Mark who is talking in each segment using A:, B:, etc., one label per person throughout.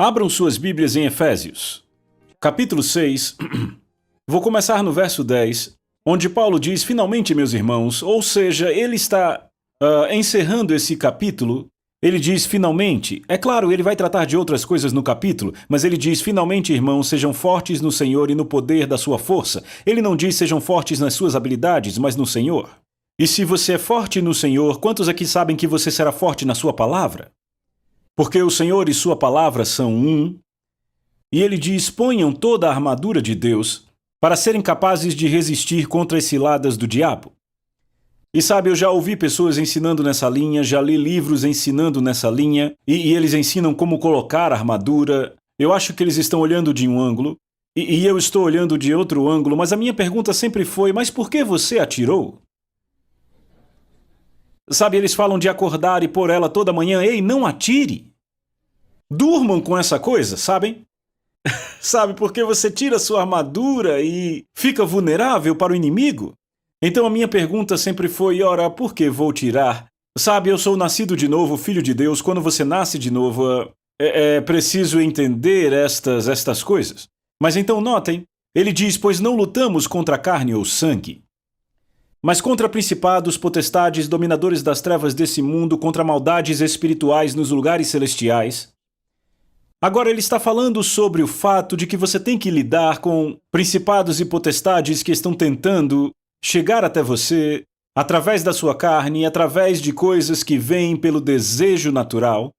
A: Abram suas Bíblias em Efésios, capítulo 6. Vou começar no verso 10, onde Paulo diz, finalmente, meus irmãos, ou seja, ele está encerrando esse capítulo. Ele diz, finalmente. É claro, ele vai tratar de outras coisas no capítulo, mas ele diz, finalmente, irmãos, sejam fortes no Senhor e no poder da sua força. Ele não diz, sejam fortes nas suas habilidades, mas no Senhor. E se você é forte no Senhor, quantos aqui sabem que você será forte na sua palavra? Porque o Senhor e sua palavra são um. E ele diz, ponham toda a armadura de Deus para serem capazes de resistir contra as ciladas do diabo. E sabe, eu já ouvi pessoas ensinando nessa linha, já li livros ensinando nessa linha, e eles ensinam como colocar a armadura. Eu acho que eles estão olhando de um ângulo, e eu estou olhando de outro ângulo, mas a minha pergunta sempre foi, mas por que você atirou? Sabe, eles falam de acordar e pôr ela toda manhã. Ei, não atire! Durmam com essa coisa, sabem? Sabe, porque você tira sua armadura e fica vulnerável para o inimigo? Então a minha pergunta sempre foi, ora, por que vou tirar? Sabe, eu sou nascido de novo, filho de Deus. Quando você nasce de novo, é preciso entender estas coisas. Mas então notem, ele diz, pois não lutamos contra carne ou sangue, mas contra principados, potestades, dominadores das trevas desse mundo, contra maldades espirituais nos lugares celestiais. Agora ele está falando sobre o fato de que você tem que lidar com principados e potestades que estão tentando chegar até você através da sua carne, através de coisas que vêm pelo desejo natural.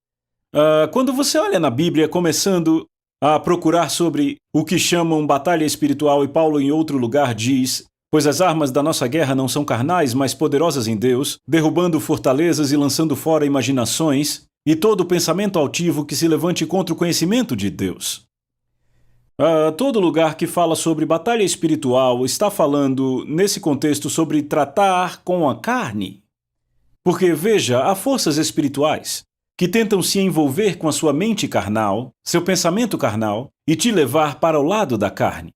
A: Quando você olha na Bíblia, começando a procurar sobre o que chamam batalha espiritual, e Paulo em outro lugar diz, pois as armas da nossa guerra não são carnais, mas poderosas em Deus, derrubando fortalezas e lançando fora imaginações, e todo pensamento altivo que se levante contra o conhecimento de Deus. Todo lugar que fala sobre batalha espiritual está falando, nesse contexto, sobre tratar com a carne. Porque, veja, há forças espirituais que tentam se envolver com a sua mente carnal, seu pensamento carnal, e te levar para o lado da carne.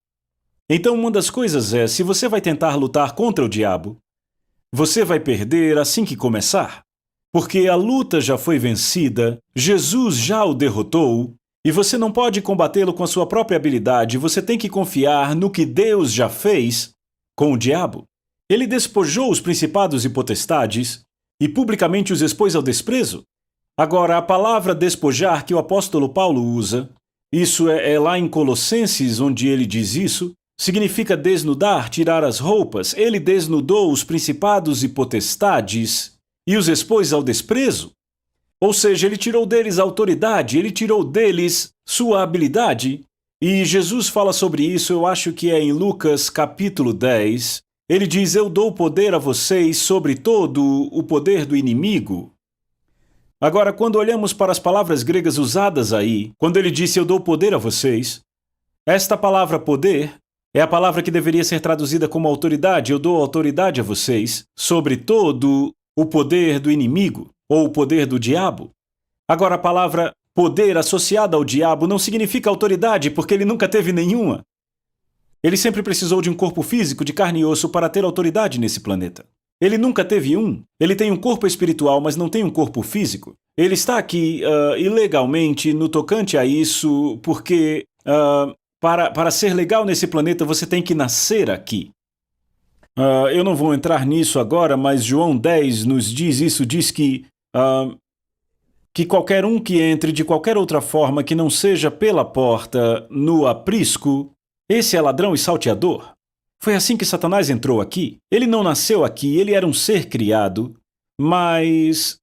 A: Então, uma das coisas é, se você vai tentar lutar contra o diabo, você vai perder assim que começar. Porque a luta já foi vencida, Jesus já o derrotou, e você não pode combatê-lo com a sua própria habilidade, você tem que confiar no que Deus já fez com o diabo. Ele despojou os principados e potestades e publicamente os expôs ao desprezo. Agora, a palavra despojar que o apóstolo Paulo usa, isso é lá em Colossenses onde ele diz isso, significa desnudar, tirar as roupas. Ele desnudou os principados e potestades e os expôs ao desprezo. Ou seja, ele tirou deles a autoridade, ele tirou deles sua habilidade. E Jesus fala sobre isso, eu acho que é em Lucas capítulo 10. Ele diz, eu dou poder a vocês sobre todo o poder do inimigo. Agora, quando olhamos para as palavras gregas usadas aí, quando ele disse, eu dou poder a vocês, esta palavra poder é a palavra que deveria ser traduzida como autoridade. Eu dou autoridade a vocês sobre todo o poder do inimigo, ou o poder do diabo. Agora, a palavra poder associada ao diabo não significa autoridade, porque ele nunca teve nenhuma. Ele sempre precisou de um corpo físico, de carne e osso, para ter autoridade nesse planeta. Ele nunca teve um. Ele tem um corpo espiritual, mas não tem um corpo físico. Ele está aqui ilegalmente no tocante a isso, porque para ser legal nesse planeta você tem que nascer aqui. Eu não vou entrar nisso agora, mas João 10 nos diz isso, diz que qualquer um que entre de qualquer outra forma que não seja pela porta, no aprisco, esse é ladrão e salteador. Foi assim que Satanás entrou aqui. Ele não nasceu aqui, ele era um ser criado, mas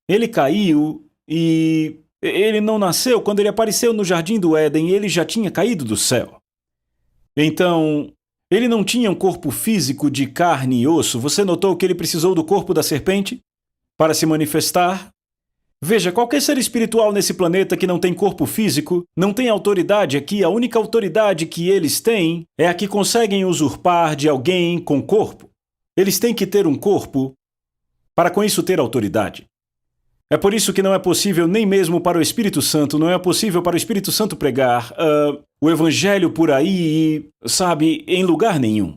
A: ele caiu e ele não nasceu quando ele apareceu no Jardim do Éden, ele já tinha caído do céu. Então, ele não tinha um corpo físico de carne e osso. Você notou que ele precisou do corpo da serpente para se manifestar? Veja, qualquer ser espiritual nesse planeta que não tem corpo físico, não tem autoridade aqui. A única autoridade que eles têm é a que conseguem usurpar de alguém com corpo. Eles têm que ter um corpo para com isso ter autoridade. É por isso que não é possível nem mesmo para o Espírito Santo, não é possível para o Espírito Santo pregar o Evangelho por aí, sabe, em lugar nenhum.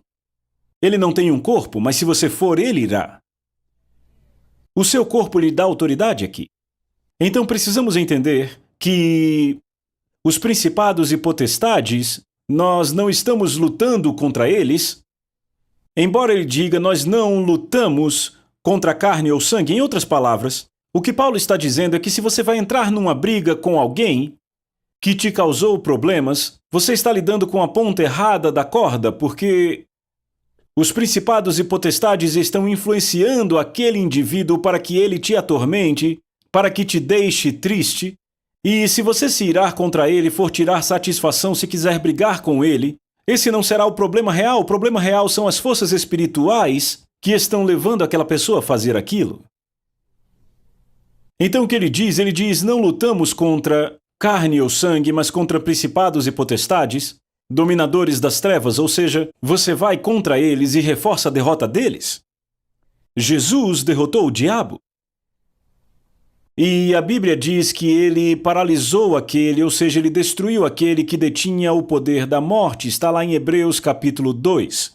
A: Ele não tem um corpo, mas se você for, ele irá. O seu corpo lhe dá autoridade aqui. Então precisamos entender que os principados e potestades, nós não estamos lutando contra eles. Embora ele diga, nós não lutamos contra carne ou sangue, em outras palavras, o que Paulo está dizendo é que se você vai entrar numa briga com alguém que te causou problemas, você está lidando com a ponta errada da corda, porque os principados e potestades estão influenciando aquele indivíduo para que ele te atormente, para que te deixe triste. E se você se irar contra ele, for tirar satisfação se quiser brigar com ele, esse não será o problema real. O problema real são as forças espirituais que estão levando aquela pessoa a fazer aquilo. Então o que ele diz, não lutamos contra carne ou sangue, mas contra principados e potestades, dominadores das trevas, ou seja, você vai contra eles e reforça a derrota deles. Jesus derrotou o diabo. E a Bíblia diz que ele paralisou aquele, ou seja, ele destruiu aquele que detinha o poder da morte. Está lá em Hebreus capítulo 2.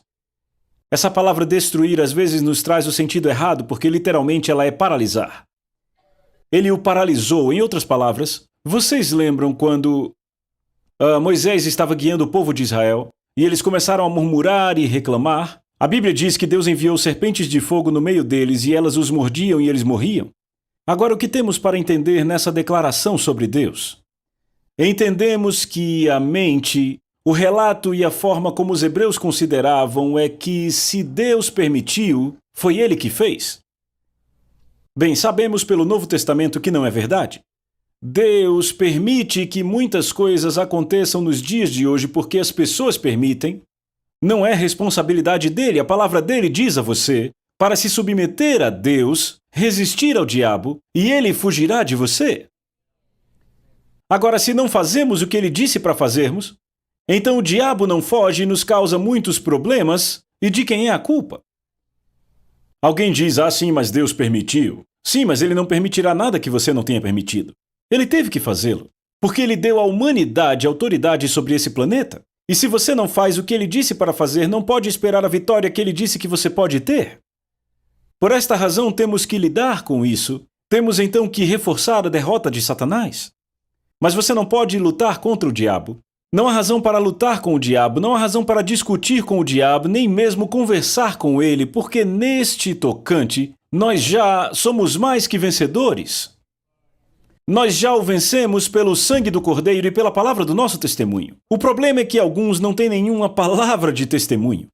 A: Essa palavra destruir às vezes nos traz o sentido errado, porque literalmente ela é paralisar. Ele o paralisou. Em outras palavras, vocês lembram quando Moisés estava guiando o povo de Israel e eles começaram a murmurar e reclamar? A Bíblia diz que Deus enviou serpentes de fogo no meio deles e elas os mordiam e eles morriam. Agora, o que temos para entender nessa declaração sobre Deus? Entendemos que a mente, o relato e a forma como os hebreus consideravam é que se Deus permitiu, foi Ele que fez. Bem, sabemos pelo Novo Testamento que não é verdade. Deus permite que muitas coisas aconteçam nos dias de hoje porque as pessoas permitem. Não é responsabilidade dele, a palavra dele diz a você para se submeter a Deus, resistir ao diabo, e ele fugirá de você. Agora, se não fazemos o que ele disse para fazermos, então o diabo não foge e nos causa muitos problemas, e de quem é a culpa? Alguém diz, sim, mas Deus permitiu. Sim, mas ele não permitirá nada que você não tenha permitido. Ele teve que fazê-lo, porque ele deu à humanidade autoridade sobre esse planeta. E se você não faz o que ele disse para fazer, não pode esperar a vitória que ele disse que você pode ter. Por esta razão, temos que lidar com isso. Temos então que reforçar a derrota de Satanás. Mas você não pode lutar contra o diabo. Não há razão para lutar com o diabo, não há razão para discutir com o diabo, nem mesmo conversar com ele, porque neste tocante, nós já somos mais que vencedores. Nós já o vencemos pelo sangue do Cordeiro e pela palavra do nosso testemunho. O problema é que alguns não têm nenhuma palavra de testemunho.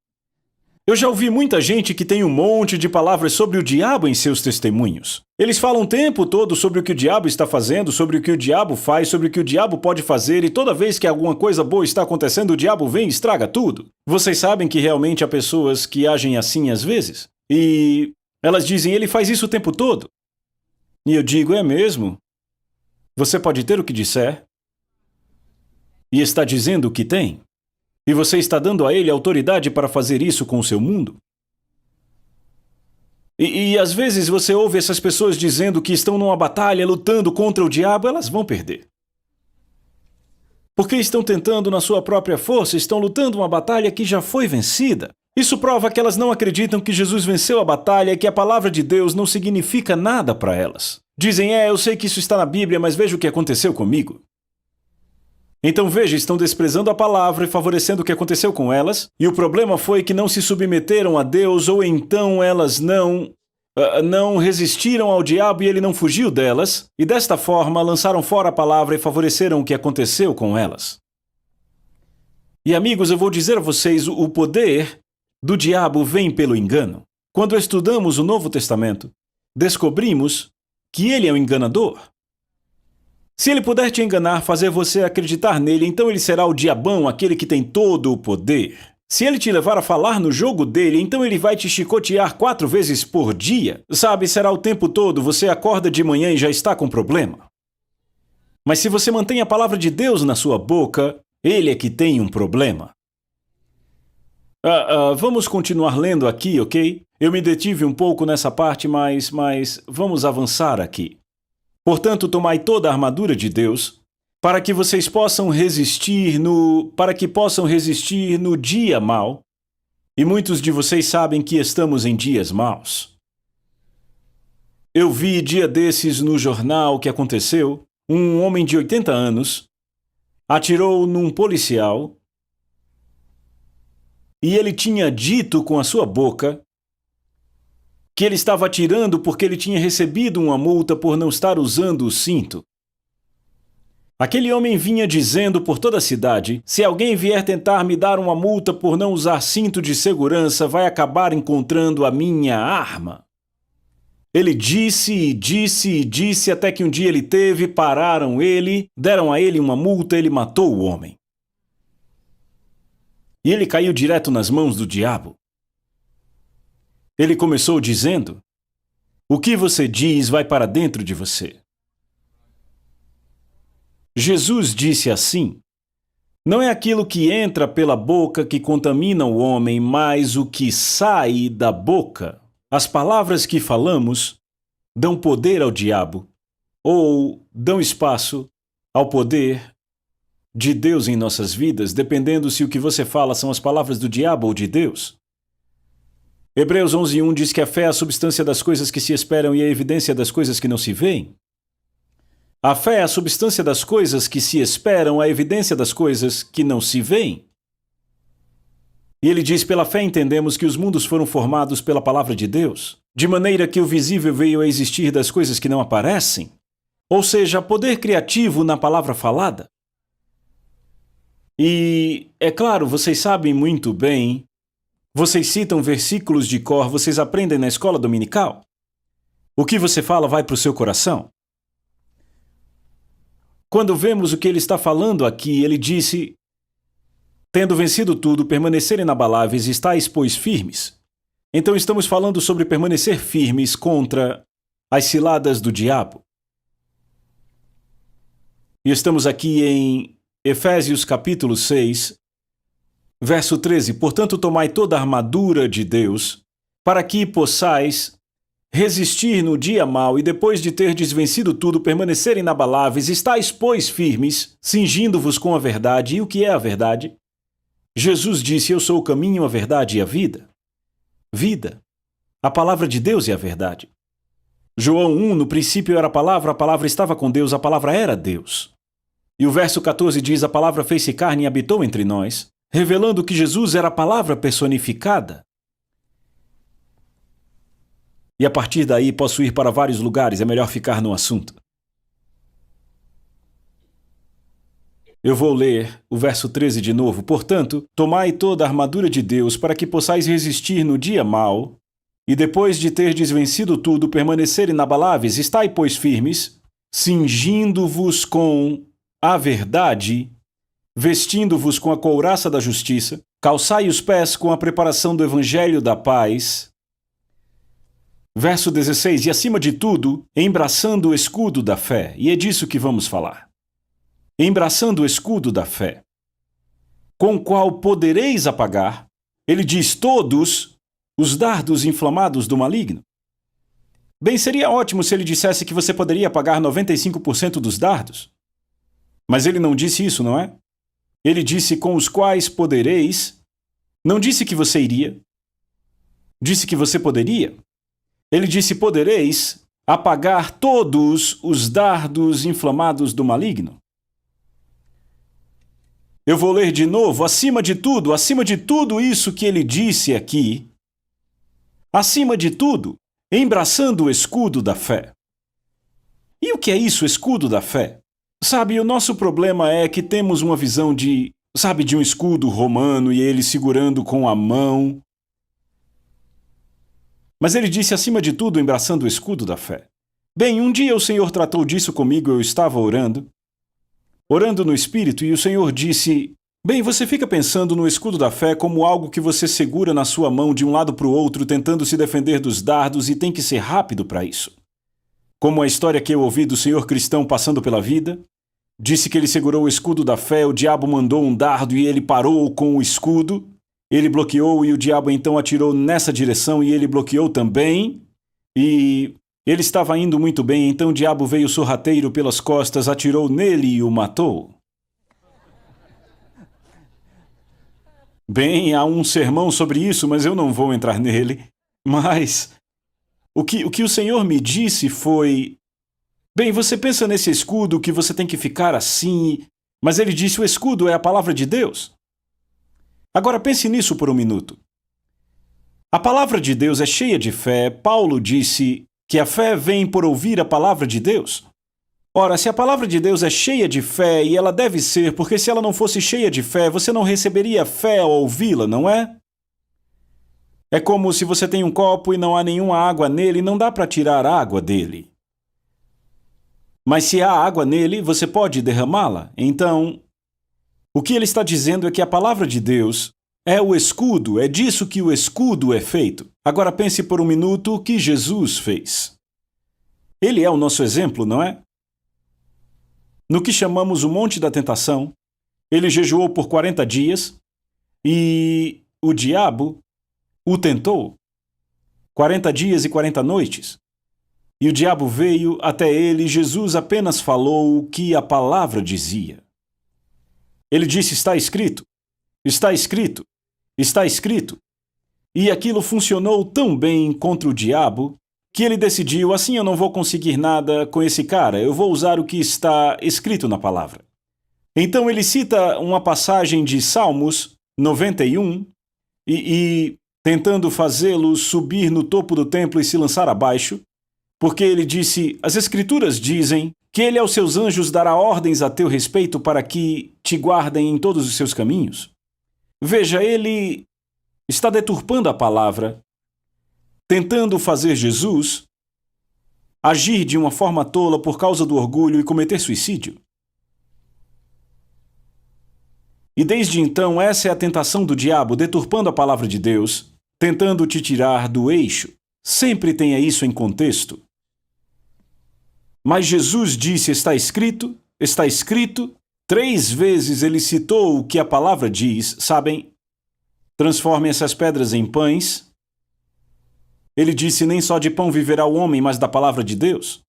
A: Eu já ouvi muita gente que tem um monte de palavras sobre o diabo em seus testemunhos. Eles falam o tempo todo sobre o que o diabo está fazendo, sobre o que o diabo faz, sobre o que o diabo pode fazer, e toda vez que alguma coisa boa está acontecendo, o diabo vem e estraga tudo. Vocês sabem que realmente há pessoas que agem assim às vezes? E elas dizem, ele faz isso o tempo todo. E eu digo, é mesmo? Você pode ter o que disser e está dizendo o que tem. E você está dando a ele autoridade para fazer isso com o seu mundo? E às vezes você ouve essas pessoas dizendo que estão numa batalha lutando contra o diabo, elas vão perder. Porque estão tentando na sua própria força, estão lutando uma batalha que já foi vencida. Isso prova que elas não acreditam que Jesus venceu a batalha e que a palavra de Deus não significa nada para elas. Dizem, eu sei que isso está na Bíblia, mas veja o que aconteceu comigo. Então veja, estão desprezando a palavra e favorecendo o que aconteceu com elas, e o problema foi que não se submeteram a Deus, ou então elas não resistiram ao diabo e ele não fugiu delas, e desta forma lançaram fora a palavra e favoreceram o que aconteceu com elas. E amigos, eu vou dizer a vocês, o poder do diabo vem pelo engano. Quando estudamos o Novo Testamento, descobrimos que ele é um enganador. Se ele puder te enganar, fazer você acreditar nele, então ele será o diabão, aquele que tem todo o poder. Se ele te levar a falar no jogo dele, então ele vai te chicotear 4 vezes por dia. Sabe, será o tempo todo, você acorda de manhã e já está com problema. Mas se você mantém a palavra de Deus na sua boca, ele é que tem um problema. Vamos continuar lendo aqui, ok? Eu me detive um pouco nessa parte, mas vamos avançar aqui. Portanto, tomai toda a armadura de Deus, para que vocês possam resistir no dia mau. E muitos de vocês sabem que estamos em dias maus. Eu vi dia desses no jornal o que aconteceu. Um homem de 80 anos, atirou num policial e ele tinha dito com a sua boca que ele estava atirando porque ele tinha recebido uma multa por não estar usando o cinto. Aquele homem vinha dizendo por toda a cidade: se alguém vier tentar me dar uma multa por não usar cinto de segurança, vai acabar encontrando a minha arma. Ele disse e disse e disse até que um dia ele teve, pararam ele, deram a ele uma multa, ele matou o homem. E ele caiu direto nas mãos do diabo. Ele começou dizendo: o que você diz vai para dentro de você. Jesus disse assim: não é aquilo que entra pela boca que contamina o homem, mas o que sai da boca. As palavras que falamos dão poder ao diabo, ou dão espaço ao poder de Deus em nossas vidas, dependendo se o que você fala são as palavras do diabo ou de Deus. Hebreus 11:1 diz que a fé é a substância das coisas que se esperam e a evidência das coisas que não se veem. A fé é a substância das coisas que se esperam, a evidência das coisas que não se veem. E ele diz: pela fé entendemos que os mundos foram formados pela palavra de Deus, de maneira que o visível veio a existir das coisas que não aparecem. Ou seja, poder criativo na palavra falada. E, é claro, vocês sabem muito bem, vocês citam versículos de cor, vocês aprendem na escola dominical. O que você fala vai para o seu coração. Quando vemos o que ele está falando aqui, ele disse: tendo vencido tudo, permanecer inabaláveis, estáis, pois, firmes. Então estamos falando sobre permanecer firmes contra as ciladas do diabo. E estamos aqui em Efésios capítulo 6, verso 13. Portanto, tomai toda a armadura de Deus, para que possais resistir no dia mau e depois de terdes vencido tudo, permanecer inabaláveis, estáis, pois, firmes, cingindo-vos com a verdade. E o que é a verdade? Jesus disse: eu sou o caminho, a verdade e a vida. Vida. A palavra de Deus é a verdade. João 1, no princípio era a palavra estava com Deus, a palavra era Deus. E o verso 14 diz: a palavra fez-se carne e habitou entre nós, revelando que Jesus era a palavra personificada. E a partir daí posso ir para vários lugares, é melhor ficar no assunto. Eu vou ler o verso 13 de novo. Portanto, tomai toda a armadura de Deus para que possais resistir no dia mau, e depois de terdes vencido tudo, permanecer inabaláveis, estai, pois, firmes, cingindo-vos com a verdade, vestindo-vos com a couraça da justiça, calçai os pés com a preparação do evangelho da paz. Verso 16, e acima de tudo, embraçando o escudo da fé. E é disso que vamos falar. Embraçando o escudo da fé, com o qual podereis apagar, ele diz, todos os dardos inflamados do maligno. Bem, seria ótimo se ele dissesse que você poderia apagar 95% dos dardos. Mas ele não disse isso, não é? Ele disse com os quais podereis. Não disse que você iria. Disse que você poderia. Ele disse: podereis apagar todos os dardos inflamados do maligno. Eu vou ler de novo, acima de tudo isso que ele disse aqui, acima de tudo, embraçando o escudo da fé. E o que é isso, escudo da fé? Sabe, o nosso problema é que temos uma visão de um escudo romano e ele segurando com a mão. Mas ele disse, acima de tudo, embraçando o escudo da fé. Bem, um dia o Senhor tratou disso comigo, eu estava orando no Espírito, e o Senhor disse, bem, você fica pensando no escudo da fé como algo que você segura na sua mão de um lado para o outro, tentando se defender dos dardos, e tem que ser rápido para isso. Como a história que eu ouvi do senhor cristão passando pela vida, disse que ele segurou o escudo da fé, o diabo mandou um dardo e ele parou com o escudo, ele bloqueou e o diabo então atirou nessa direção e ele bloqueou também, e ele estava indo muito bem, então o diabo veio sorrateiro pelas costas, atirou nele e o matou. Bem, há um sermão sobre isso, mas eu não vou entrar nele. Mas o que o Senhor me disse foi, bem, você pensa nesse escudo que você tem que ficar assim, Mas ele disse: o escudo é a palavra de Deus. Agora pense nisso por um minuto. A palavra de Deus é cheia de fé. Paulo disse que a fé vem por ouvir a palavra de Deus. Ora, se a palavra de Deus é cheia de fé, e ela deve ser, porque se ela não fosse cheia de fé, você não receberia fé ao ouvi-la, não é? É como se você tem um copo e não há nenhuma água nele, não dá para tirar água dele. Mas se há água nele, você pode derramá-la. Então, o que ele está dizendo é que a palavra de Deus é o escudo, é disso que o escudo é feito. Agora pense por um minuto o que Jesus fez. Ele é o nosso exemplo, não é? No que chamamos o Monte da Tentação, ele jejuou por 40 dias e o diabo o tentou 40 dias e 40 noites. E o diabo veio até ele e Jesus apenas falou o que a palavra dizia. Ele disse: está escrito, está escrito, está escrito. E aquilo funcionou tão bem contra o diabo que ele decidiu: assim eu não vou conseguir nada com esse cara, eu vou usar o que está escrito na palavra. Então ele cita uma passagem de Salmos 91 e tentando fazê-lo subir no topo do templo e se lançar abaixo, porque ele disse: as Escrituras dizem que ele aos seus anjos dará ordens a teu respeito para que te guardem em todos os seus caminhos. Veja, ele está deturpando a palavra, tentando fazer Jesus agir de uma forma tola por causa do orgulho e cometer suicídio. E desde então, essa é a tentação do diabo, deturpando a palavra de Deus, tentando te tirar do eixo. Sempre tenha isso em contexto. Mas Jesus disse: está escrito, está escrito. 3 vezes ele citou o que a palavra diz, sabem? Transforme essas pedras em pães. Ele disse: nem só de pão viverá o homem, mas da palavra de Deus.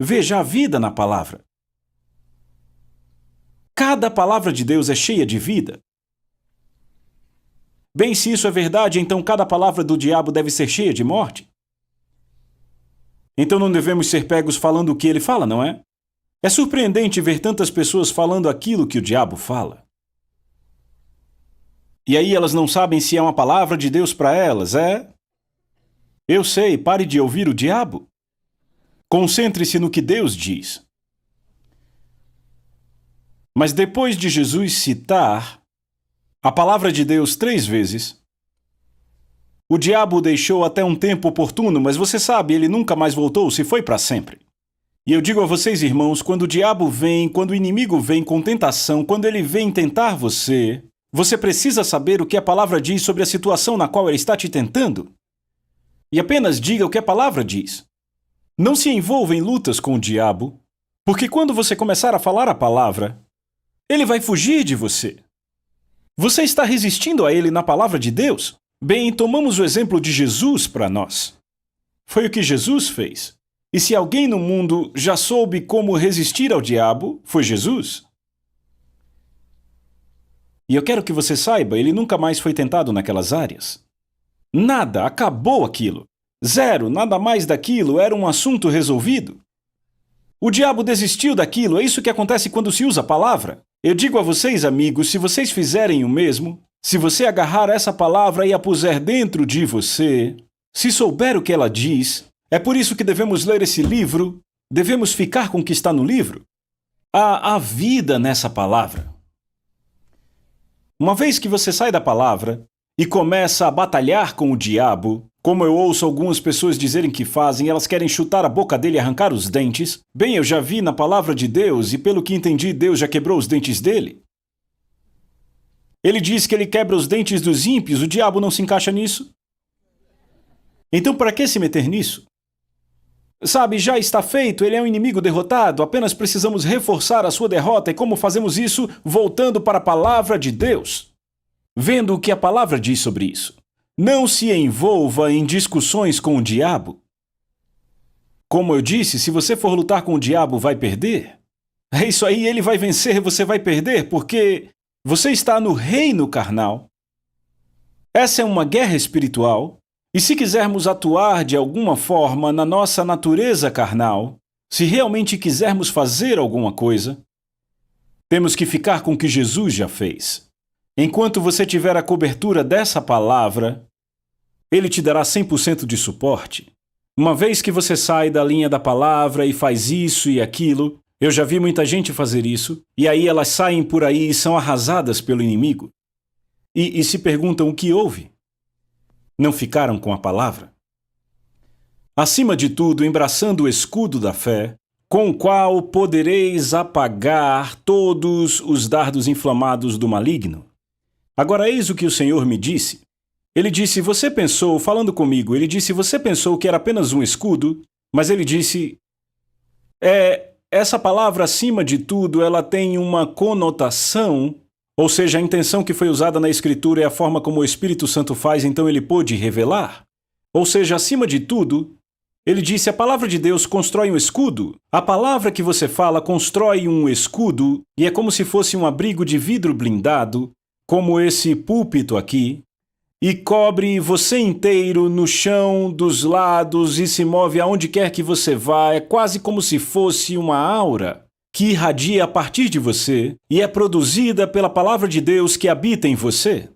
A: Veja a vida na palavra. Cada palavra de Deus é cheia de vida. Bem, se isso é verdade, então cada palavra do diabo deve ser cheia de morte. Então não devemos ser pegos falando o que ele fala, não é? É surpreendente ver tantas pessoas falando aquilo que o diabo fala. E aí elas não sabem se é uma palavra de Deus para elas, é? Eu sei, pare de ouvir o diabo. Concentre-se no que Deus diz. Mas depois de Jesus citar a palavra de Deus 3 vezes, o diabo o deixou até um tempo oportuno, mas você sabe, ele nunca mais voltou, se foi para sempre. E eu digo a vocês, irmãos, quando o diabo vem, quando o inimigo vem com tentação, quando ele vem tentar você, você precisa saber o que a palavra diz sobre a situação na qual ele está te tentando. E apenas diga o que a palavra diz. Não se envolva em lutas com o diabo, porque quando você começar a falar a palavra, ele vai fugir de você. Você está resistindo a ele na palavra de Deus? Bem, tomamos o exemplo de Jesus para nós. Foi o que Jesus fez. E se alguém no mundo já soube como resistir ao diabo, foi Jesus. E eu quero que você saiba, ele nunca mais foi tentado naquelas áreas. Nada, acabou aquilo. 0, nada mais daquilo, era um assunto resolvido. O diabo desistiu daquilo, é isso que acontece quando se usa a palavra. Eu digo a vocês, amigos, se vocês fizerem o mesmo, se você agarrar essa palavra e a puser dentro de você, se souber o que ela diz, é por isso que devemos ler esse livro, devemos ficar com o que está no livro. Há vida nessa palavra. Uma vez que você sai da palavra e começa a batalhar com o diabo, como eu ouço algumas pessoas dizerem que fazem, elas querem chutar a boca dele e arrancar os dentes. Bem, eu já vi na palavra de Deus e pelo que entendi, Deus já quebrou os dentes dele. Ele diz que ele quebra os dentes dos ímpios, o diabo não se encaixa nisso. Então para que se meter nisso? Sabe, já está feito, ele é um inimigo derrotado, apenas precisamos reforçar a sua derrota. E como fazemos isso? Voltando para a palavra de Deus. Vendo o que a palavra diz sobre isso. Não se envolva em discussões com o diabo. Como eu disse, se você for lutar com o diabo, vai perder. É isso aí, ele vai vencer, você vai perder, porque você está no reino carnal. Essa é uma guerra espiritual. E se quisermos atuar de alguma forma na nossa natureza carnal, se realmente quisermos fazer alguma coisa, Temos que ficar com o que Jesus já fez. Enquanto você tiver a cobertura dessa palavra, Ele te dará 100% de suporte. Uma vez que você sai da linha da palavra e faz isso e aquilo, eu já vi muita gente fazer isso, e aí elas saem por aí e são arrasadas pelo inimigo. E se perguntam o que houve. Não ficaram com a palavra? Acima de tudo, embraçando o escudo da fé, com o qual podereis apagar todos os dardos inflamados do maligno. Agora eis o que o Senhor me disse. Ele disse, você pensou, falando comigo, ele disse, você pensou que era apenas um escudo, mas ele disse, essa palavra acima de tudo, ela tem uma conotação, ou seja, a intenção que foi usada na Escritura é a forma como o Espírito Santo faz, então ele pôde revelar. Ou seja, acima de tudo, ele disse, a palavra de Deus constrói um escudo. A palavra que você fala constrói um escudo, e é como se fosse um abrigo de vidro blindado, como esse púlpito aqui, e cobre você inteiro no chão, dos lados, e se move aonde quer que você vá. É quase como se fosse uma aura que irradia a partir de você e é produzida pela palavra de Deus que habita em você.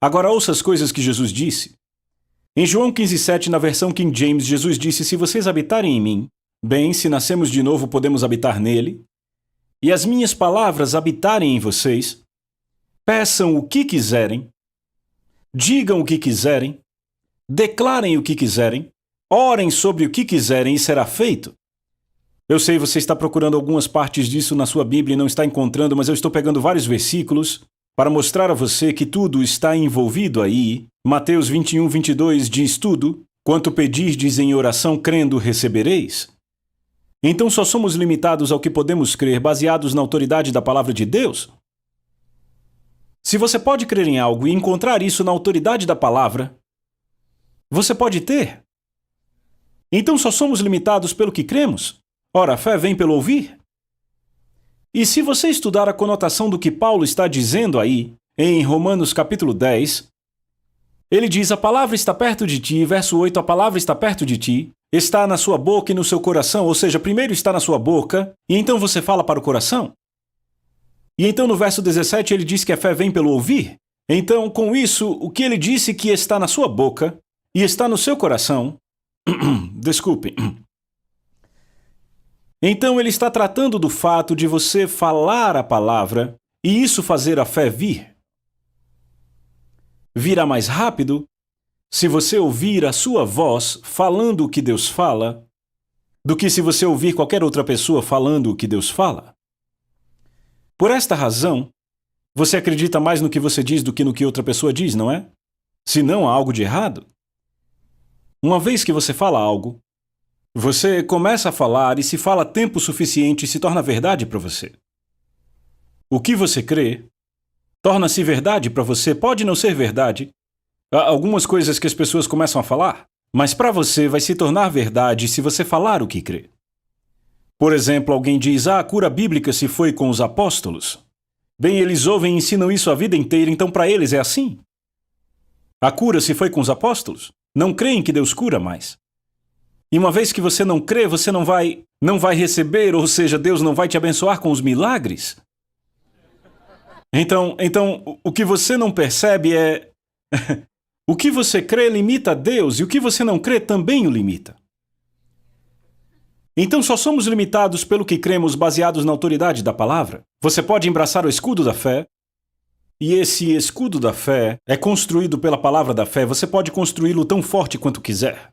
A: Agora ouça as coisas que Jesus disse. Em João 15,7, na versão King James, Jesus disse, se vocês habitarem em mim, bem, se nascemos de novo podemos habitar nele, e as minhas palavras habitarem em vocês, peçam o que quiserem, digam o que quiserem, declarem o que quiserem, orem sobre o que quiserem e será feito. Eu sei, você está procurando algumas partes disso na sua Bíblia e não está encontrando, mas eu estou pegando vários versículos para mostrar a você que tudo está envolvido aí. Mateus 21, 22 diz tudo, quanto pedirdes em oração crendo recebereis. Então só somos limitados ao que podemos crer baseados na autoridade da palavra de Deus? Se você pode crer em algo e encontrar isso na autoridade da palavra, você pode ter. Então só somos limitados pelo que cremos? Ora, a fé vem pelo ouvir? E se você estudar a conotação do que Paulo está dizendo aí, em Romanos capítulo 10, ele diz, a palavra está perto de ti, verso 8, a palavra está perto de ti, está na sua boca e no seu coração, ou seja, primeiro está na sua boca, e então você fala para o coração. E então no verso 17 ele diz que a fé vem pelo ouvir. Então, com isso, o que ele disse que está na sua boca e está no seu coração... Desculpe. Então ele está tratando do fato de você falar a palavra e isso fazer a fé vir. Virá mais rápido se você ouvir a sua voz falando o que Deus fala do que se você ouvir qualquer outra pessoa falando o que Deus fala. Por esta razão, você acredita mais no que você diz do que no que outra pessoa diz, não é? Se não há algo de errado. Uma vez que você fala algo, você começa a falar e se fala tempo suficiente se torna verdade para você. O que você crê torna-se verdade para você, pode não ser verdade. Há algumas coisas que as pessoas começam a falar, mas para você vai se tornar verdade se você falar o que crê. Por exemplo, alguém diz, a cura bíblica se foi com os apóstolos. Bem, eles ouvem e ensinam isso a vida inteira, então para eles é assim. A cura se foi com os apóstolos. Não creem que Deus cura mais. E uma vez que você não crê, você não vai receber, ou seja, Deus não vai te abençoar com os milagres. Então, o que você não percebe é... o que você crê limita a Deus e o que você não crê também o limita. Então só somos limitados pelo que cremos baseados na autoridade da palavra. Você pode embraçar o escudo da fé, e esse escudo da fé é construído pela palavra da fé. Você pode construí-lo tão forte quanto quiser.